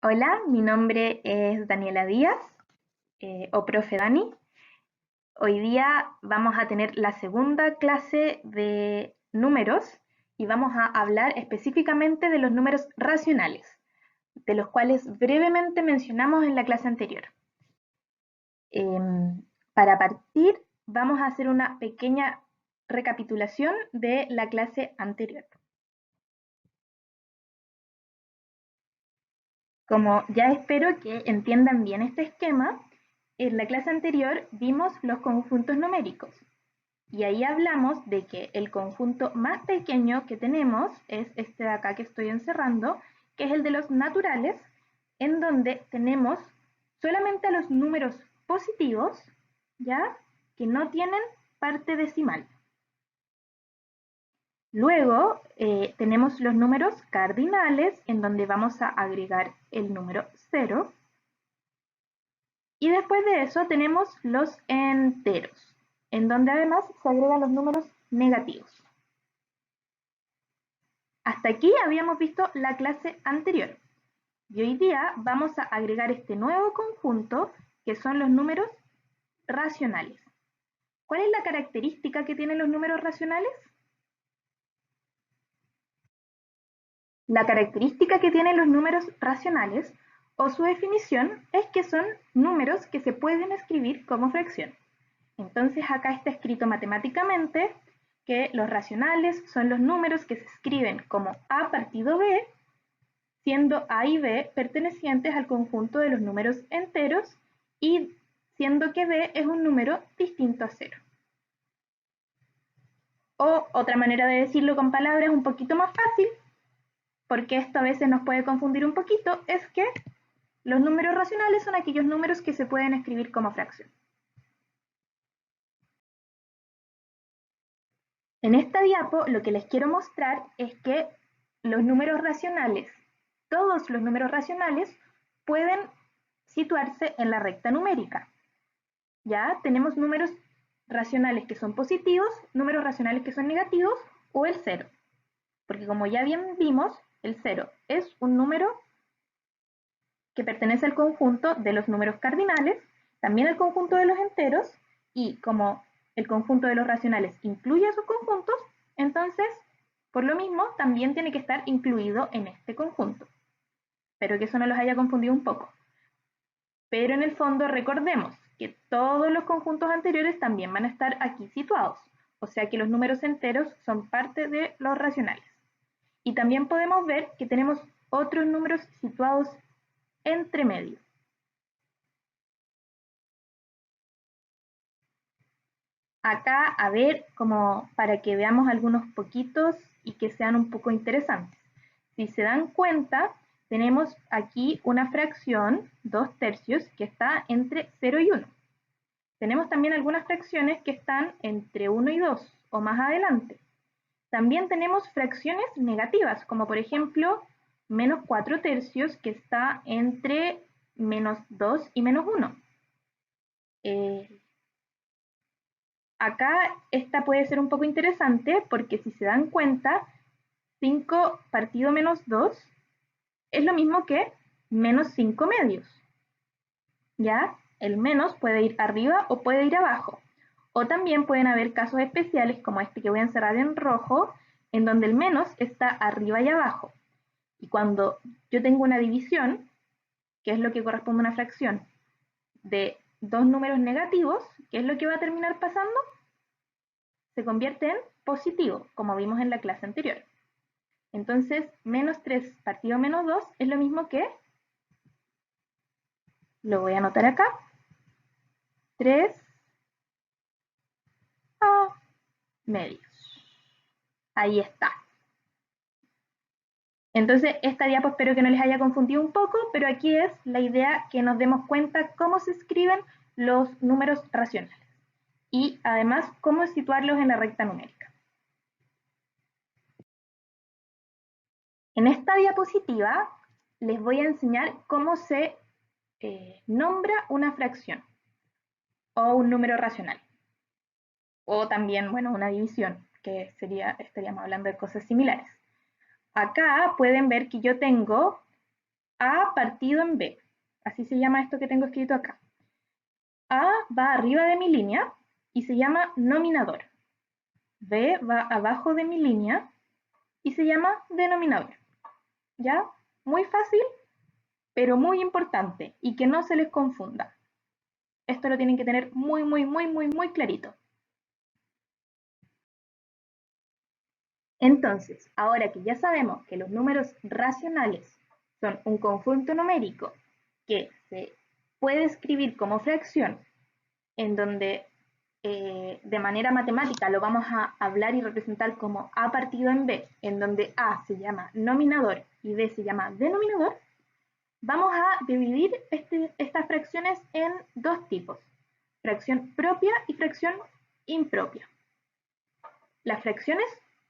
Hola, mi nombre es Daniela Díaz, o profe Dani. Hoy día vamos a tener la segunda clase de números y vamos a hablar específicamente de los números racionales, de los cuales brevemente mencionamos en la clase anterior. Para partir, vamos a hacer una pequeña recapitulación de la clase anterior. Como ya espero que entiendan bien este esquema, en la clase anterior vimos los conjuntos numéricos y ahí hablamos de que el conjunto más pequeño que tenemos es este de acá que estoy encerrando, que es el de los naturales, en donde tenemos solamente a los números positivos, ¿ya? Que no tienen parte decimal. Luego tenemos los números cardinales, en donde vamos a agregar el número 0. Y después de eso tenemos los enteros, en donde además se agregan los números negativos. Hasta aquí habíamos visto la clase anterior. Y hoy día vamos a agregar este nuevo conjunto, que son los números racionales. ¿Cuál es la característica que tienen los números racionales? La característica que tienen los números racionales, o su definición, es que son números que se pueden escribir como fracción. Entonces acá está escrito matemáticamente que los racionales son los números que se escriben como a partido b, siendo a y b pertenecientes al conjunto de los números enteros y siendo que b es un número distinto a 0. O otra manera de decirlo con palabras un poquito más fácil, porque esto a veces nos puede confundir un poquito, es que los números racionales son aquellos números que se pueden escribir como fracción. En esta diapo lo que les quiero mostrar es que los números racionales, todos los números racionales, pueden situarse en la recta numérica. Ya tenemos números racionales que son positivos, números racionales que son negativos o el 0. Porque como ya bien vimos, el 0 es un número que pertenece al conjunto de los números cardinales, también al conjunto de los enteros, y como el conjunto de los racionales incluye esos conjuntos, entonces, por lo mismo, también tiene que estar incluido en este conjunto. Espero que eso no los haya confundido un poco. Pero en el fondo recordemos que todos los conjuntos anteriores también van a estar aquí situados, o sea que los números enteros son parte de los racionales. Y también podemos ver que tenemos otros números situados entre medio. Acá, a ver, como para que veamos algunos poquitos y que sean un poco interesantes. Si se dan cuenta, tenemos aquí una fracción, 2/3, que está entre 0 y 1. Tenemos también algunas fracciones que están entre 1 y 2, o más adelante. También tenemos fracciones negativas, como por ejemplo, -4/3, que está entre -2 y -1. Acá esta puede ser un poco interesante porque si se dan cuenta, 5 partido -2 es lo mismo que -5/2. ¿Ya? El menos puede ir arriba o puede ir abajo. O también pueden haber casos especiales como este que voy a encerrar en rojo, en donde el menos está arriba y abajo. Y cuando yo tengo una división, que es lo que corresponde a una fracción, de dos números negativos, ¿qué es lo que va a terminar pasando? Se convierte en positivo, como vimos en la clase anterior. Entonces, -3 partido -2 es lo mismo que, lo voy a anotar acá, 3 a medios. Ahí está. Entonces, esta diapo espero que no les haya confundido un poco, pero aquí es la idea que nos demos cuenta cómo se escriben los números racionales y además cómo situarlos en la recta numérica. En esta diapositiva les voy a enseñar cómo se nombra una fracción o un número racional. O también, bueno, una división, que estaríamos hablando de cosas similares. Acá pueden ver que yo tengo A partido en B. Así se llama esto que tengo escrito acá. A va arriba de mi línea y se llama nominador. B va abajo de mi línea y se llama denominador. ¿Ya? Muy fácil, pero muy importante y que no se les confunda. Esto lo tienen que tener muy clarito. Entonces, ahora que ya sabemos que los números racionales son un conjunto numérico que se puede escribir como fracción, en donde de manera matemática lo vamos a hablar y representar como A partido en B, en donde A se llama nominador y B se llama denominador, vamos a dividir estas fracciones en dos tipos, fracción propia y fracción impropia. Las fracciones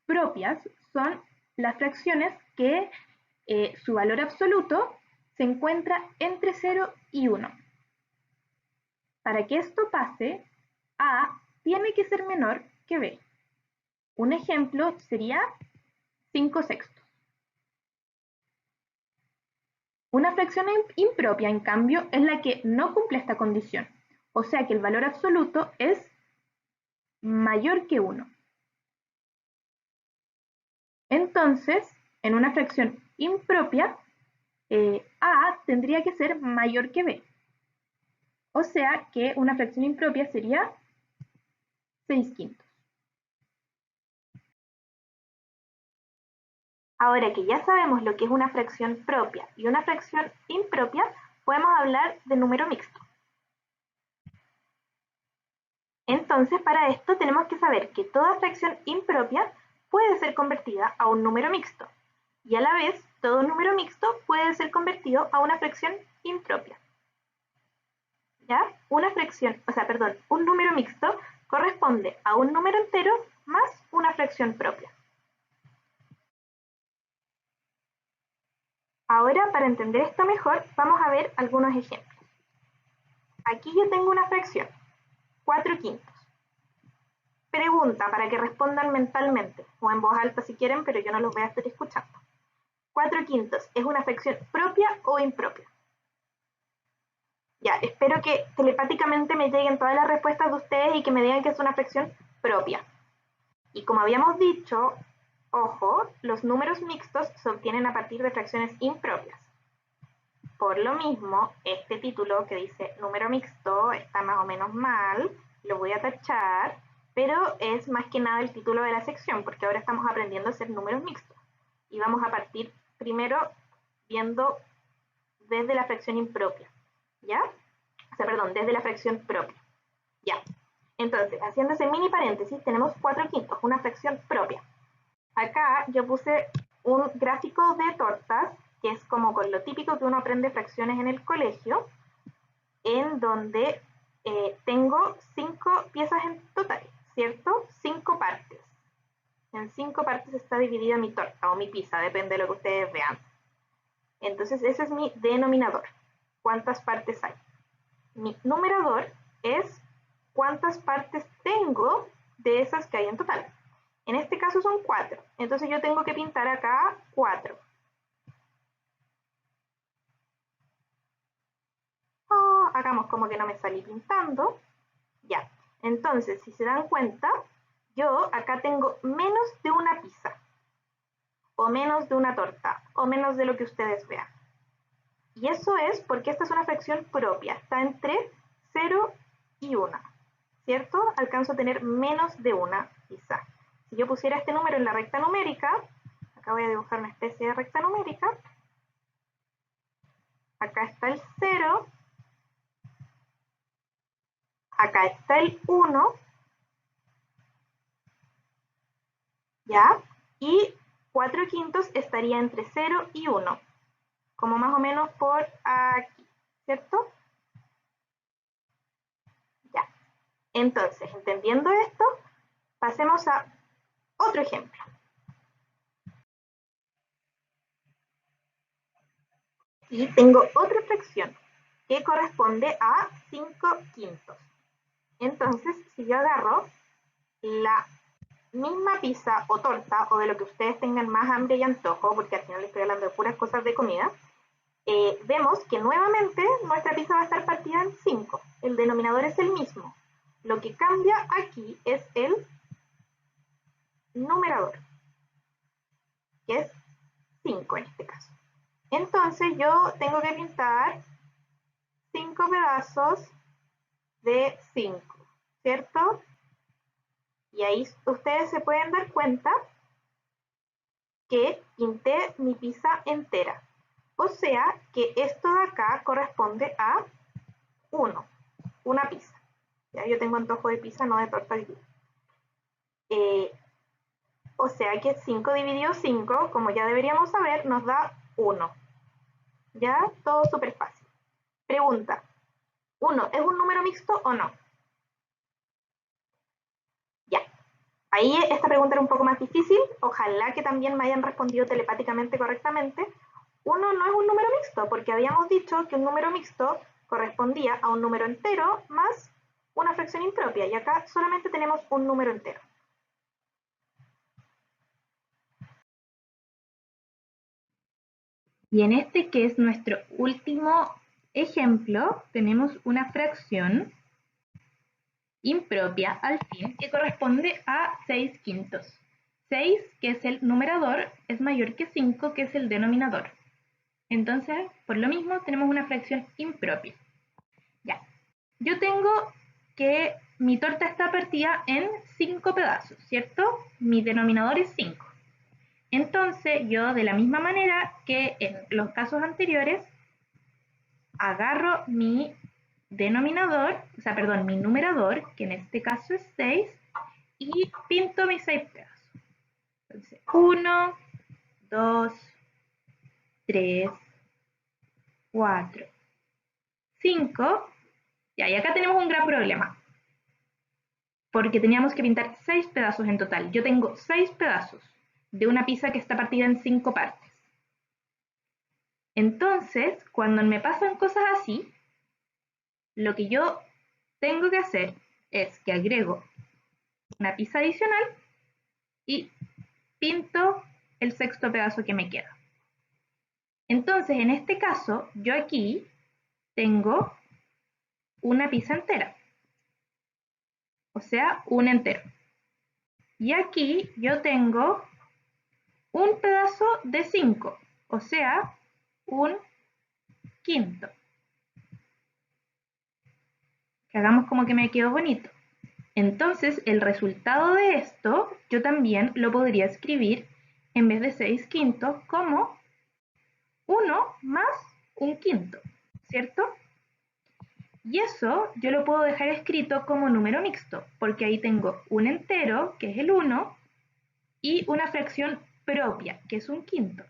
propias son las fracciones que su valor absoluto se encuentra entre 0 y 1. Para que esto pase, A tiene que ser menor que B. Un ejemplo sería 5 sextos. Una fracción impropia, en cambio, es la que no cumple esta condición, o sea que el valor absoluto es mayor que 1. Entonces, en una fracción impropia, A tendría que ser mayor que B. O sea que una fracción impropia sería 6 quintos. Ahora que ya sabemos lo que es una fracción propia y una fracción impropia, podemos hablar de número mixto. Entonces, para esto tenemos que saber que toda fracción impropia puede ser convertida a un número mixto. Y a la vez, todo número mixto puede ser convertido a una fracción impropia. ¿Ya? Un número mixto corresponde a un número entero más una fracción propia. Ahora, para entender esto mejor, vamos a ver algunos ejemplos. Aquí yo tengo una fracción, 4 quintos. Pregunta para que respondan mentalmente, o en voz alta si quieren, pero yo no los voy a estar escuchando. 4 quintos, ¿es una fracción propia o impropia? Ya, espero que telepáticamente me lleguen todas las respuestas de ustedes y que me digan que es una fracción propia. Y como habíamos dicho, ojo, los números mixtos se obtienen a partir de fracciones impropias. Por lo mismo, este título que dice número mixto está más o menos mal, lo voy a tachar, pero es más que nada el título de la sección, porque ahora estamos aprendiendo a hacer números mixtos. Y vamos a partir primero viendo desde la fracción impropia, ¿ya? O sea, perdón, desde la fracción propia, ¿ya? Entonces, haciendo ese mini paréntesis, tenemos 4 quintos, una fracción propia. Acá yo puse un gráfico de tortas, que es como con lo típico que uno aprende fracciones en el colegio, en donde tengo 5 piezas en total, ¿cierto? 5 partes. En 5 partes está dividida mi torta o mi pizza, depende de lo que ustedes vean. Entonces ese es mi denominador. ¿Cuántas partes hay? Mi numerador es cuántas partes tengo de esas que hay en total. En este caso son 4. Entonces yo tengo que pintar acá 4. Hagamos como que no me salí pintando. Ya. Entonces, si se dan cuenta, yo acá tengo menos de una pizza. O menos de una torta. O menos de lo que ustedes vean. Y eso es porque esta es una fracción propia. Está entre 0 y 1. ¿Cierto? Alcanzo a tener menos de una pizza. Si yo pusiera este número en la recta numérica, acá voy a dibujar una especie de recta numérica, acá está el 0, acá está el 1, ¿ya? Y 4 quintos estaría entre 0 y 1, como más o menos por aquí, ¿cierto? Ya. Entonces, entendiendo esto, pasemos a otro ejemplo. Y tengo otra fracción que corresponde a 5 quintos. Entonces, si yo agarro la misma pizza o torta, o de lo que ustedes tengan más hambre y antojo, porque al final estoy hablando de puras cosas de comida, vemos que nuevamente nuestra pizza va a estar partida en 5. El denominador es el mismo. Lo que cambia aquí es el numerador, que es 5 en este caso. Entonces yo tengo que pintar 5 pedazos de 5, ¿cierto? Y ahí ustedes se pueden dar cuenta que pinté mi pizza entera. O sea que esto de acá corresponde a 1, una pizza. Ya yo tengo antojo de pizza, no de torta hoy día. O sea que 5 dividido 5, como ya deberíamos saber, nos da 1. Ya, todo súper fácil. Pregunta, ¿1 es un número mixto o no? Ya. Ahí esta pregunta era un poco más difícil. Ojalá que también me hayan respondido telepáticamente correctamente. 1 no es un número mixto, porque habíamos dicho que un número mixto correspondía a un número entero más una fracción impropia, y acá solamente tenemos un número entero. Y en este, que es nuestro último ejemplo, tenemos una fracción impropia al fin que corresponde a 6/5. 6, que es el numerador, es mayor que 5, que es el denominador. Entonces, por lo mismo, tenemos una fracción impropia. Ya. Yo tengo que mi torta está partida en 5 pedazos, ¿cierto? Mi denominador es 5. Entonces, yo de la misma manera que en los casos anteriores, agarro mi denominador, o sea, perdón, mi numerador, que en este caso es 6, y pinto mis 6 pedazos. Entonces, 1, 2, 3, 4, 5. Ya, y acá tenemos un gran problema, porque teníamos que pintar 6 pedazos en total. Yo tengo 6 pedazos de una pizza que está partida en 5 partes. Entonces, cuando me pasan cosas así, lo que yo tengo que hacer es que agrego una pizza adicional y pinto el sexto pedazo que me queda. Entonces, en este caso, yo aquí tengo una pizza entera, o sea, un entero. Y aquí yo tengo un pedazo de 5, o sea, un quinto. Que hagamos como que me quedó bonito. Entonces, el resultado de esto, yo también lo podría escribir en vez de 6/5 como 1 más un quinto, ¿cierto? Y eso yo lo puedo dejar escrito como número mixto, porque ahí tengo un entero, que es el 1, y una fracción propia, que es un quinto.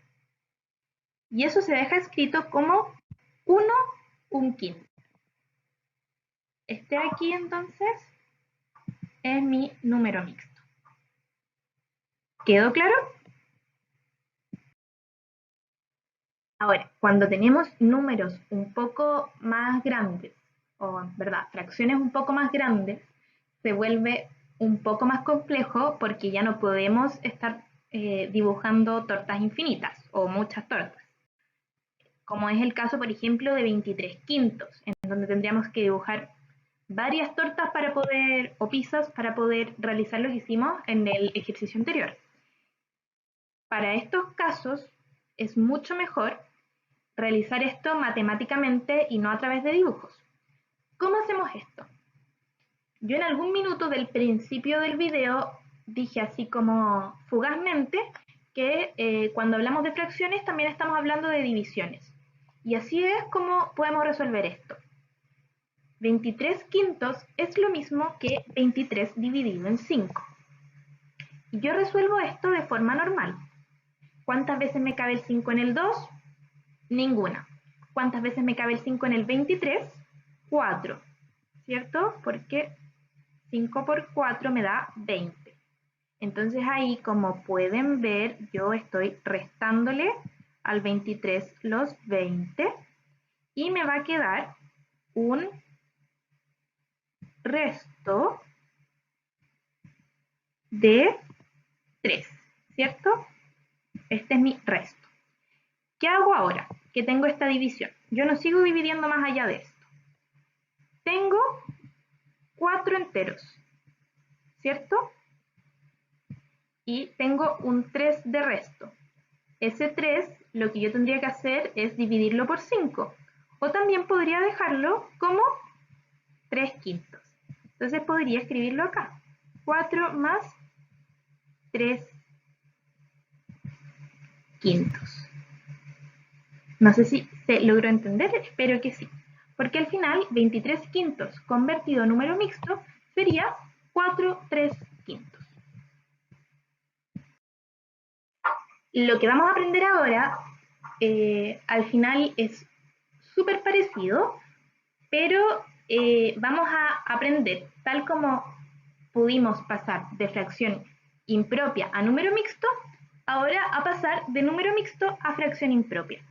Y eso se deja escrito como 1 un quinto. Este aquí entonces es mi número mixto. ¿Quedó claro? Ahora, cuando tenemos números un poco más grandes, o ¿verdad? Fracciones un poco más grandes, se vuelve un poco más complejo porque ya no podemos estar dibujando tortas infinitas o muchas tortas. Como es el caso, por ejemplo, de 23/5, en donde tendríamos que dibujar varias tortas para poder, o pizzas, para poder realizar lo que hicimos en el ejercicio anterior. Para estos casos es mucho mejor realizar esto matemáticamente y no a través de dibujos. ¿Cómo hacemos esto? Yo en algún minuto del principio del video dije así como fugazmente que cuando hablamos de fracciones también estamos hablando de divisiones. Y así es como podemos resolver esto. 23/5 es lo mismo que 23 dividido en 5. Y yo resuelvo esto de forma normal. ¿Cuántas veces me cabe el 5 en el 2? Ninguna. ¿Cuántas veces me cabe el 5 en el 23? 4, ¿cierto? Porque 5 por 4 me da 20. Entonces ahí, como pueden ver, yo estoy restándole al 23 los 20 y me va a quedar un resto de 3, ¿cierto? Este es mi resto. ¿Qué hago ahora? que tengo esta división. Yo no sigo dividiendo más allá de esto. Tengo 4 enteros, ¿cierto? Y tengo un 3 de resto. Ese 3, lo que yo tendría que hacer es dividirlo por 5. O también podría dejarlo como 3 quintos. Entonces podría escribirlo acá. 4 más 3 quintos. No sé si se logró entender, espero que sí. Porque al final 23 quintos convertido a número mixto sería 4 3 quintos. Lo que vamos a aprender ahora al final es súper parecido, pero vamos a aprender, tal como pudimos pasar de fracción impropia a número mixto, ahora a pasar de número mixto a fracción impropia.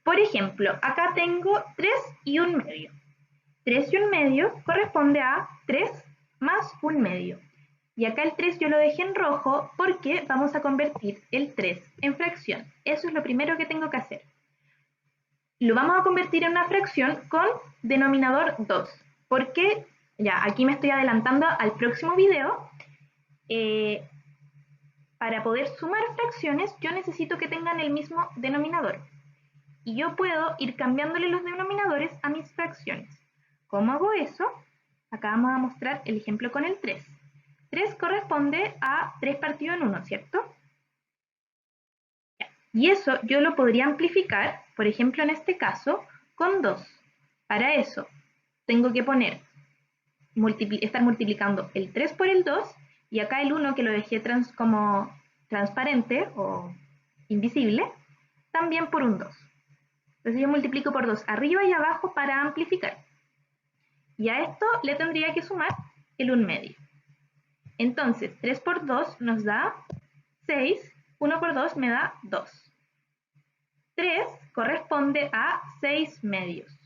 Por ejemplo, acá tengo 3 y 1 medio. 3 y 1 medio corresponde a 3 más 1 medio. Y acá el 3 yo lo dejé en rojo porque vamos a convertir el 3 en fracción. Eso es lo primero que tengo que hacer. Lo vamos a convertir en una fracción con denominador 2. Porque, ya, aquí me estoy adelantando al próximo video. Para poder sumar fracciones, yo necesito que tengan el mismo denominador. Y yo puedo ir cambiándole los denominadores a mis fracciones. ¿Cómo hago eso? Acá vamos a mostrar el ejemplo con el 3. 3 corresponde a 3 partido en 1, ¿cierto? Y eso yo lo podría amplificar, por ejemplo en este caso, con 2. Para eso tengo que poner, estar multiplicando el 3 por el 2 y acá el 1 que lo dejé como transparente o invisible, también por un 2. Entonces yo multiplico por 2 arriba y abajo para amplificar. Y a esto le tendría que sumar el 1 medio. Entonces 3 por 2 nos da 6, 1 por 2 me da 2. 3 corresponde a 6 medios.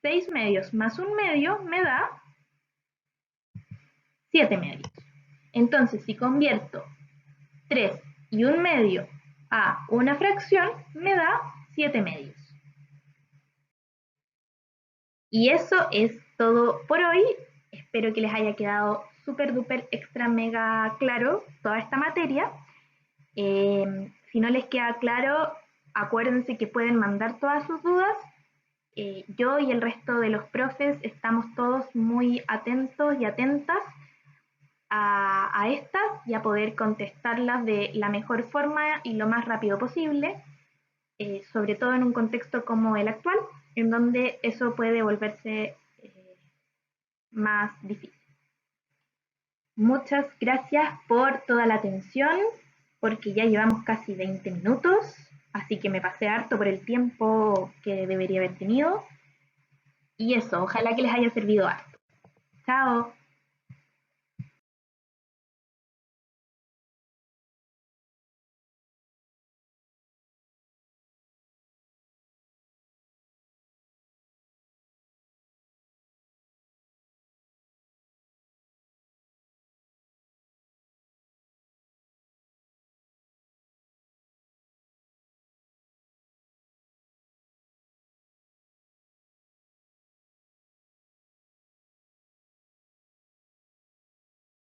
6 medios más 1 medio me da 7 medios. Entonces si convierto 3 y 1 medio a una fracción me da 7 medios. Y eso es todo por hoy. Espero que les haya quedado súper, duper, extra, mega claro toda esta materia. Si no les queda claro, acuérdense que pueden mandar todas sus dudas. Yo y el resto de los profes estamos todos muy atentos y atentas a estas y a poder contestarlas de la mejor forma y lo más rápido posible, sobre todo en un contexto como el actual, en donde eso puede volverse más difícil. Muchas gracias por toda la atención, porque ya llevamos casi 20 minutos, así que me pasé harto por el tiempo que debería haber tenido. Y eso, ojalá que les haya servido harto. Chao.